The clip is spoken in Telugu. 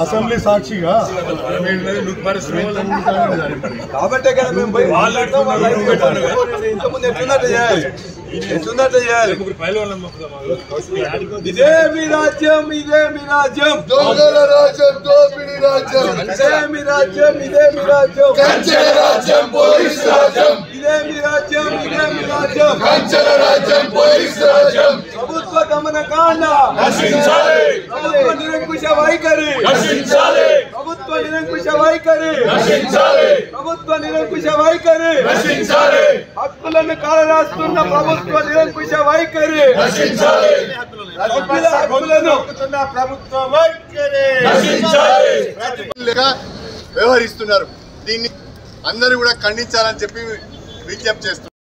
అసెంబ్లీ సాక్షిగా కాబట్టి ఇదే మీ రాజ్యం ఇదే మీ రాజ్యం దొంగల రాజ్యం దోపిడీ రాజ్యం ఇదే మీ రాజ్యం ఇదే మీ రాజ్యం కంచెల రాజ్యం పోలీస్ రాజ్యం ఇదే మీ రాజ్యం ఇదే మీ రాజ్యం కంచెల రాజ్యం పోలీస్ రాజ్యం ప్రభుత్వ దమనకాండ నశించాలి ప్రభుత్వ నిరంకుశ వైఖరి నశించాలి ప్రభుత్వ నిరంకుశ వైఖరి నశించాలి ప్రభుత్వ నిరంకుశ వైఖరి నశించాలి హక్కులను కాలరాస్తున్న ప్రభుత్వ నిరంకుశ వైఖరి నశించాలి హక్కులను ప్రభుత్వ వైఖరి వ్యవహరిస్తున్నారు. దీన్ని అందరూ కూడా ఖండించాలని చెప్పి విజ్ఞప్తి చేస్తున్నారు.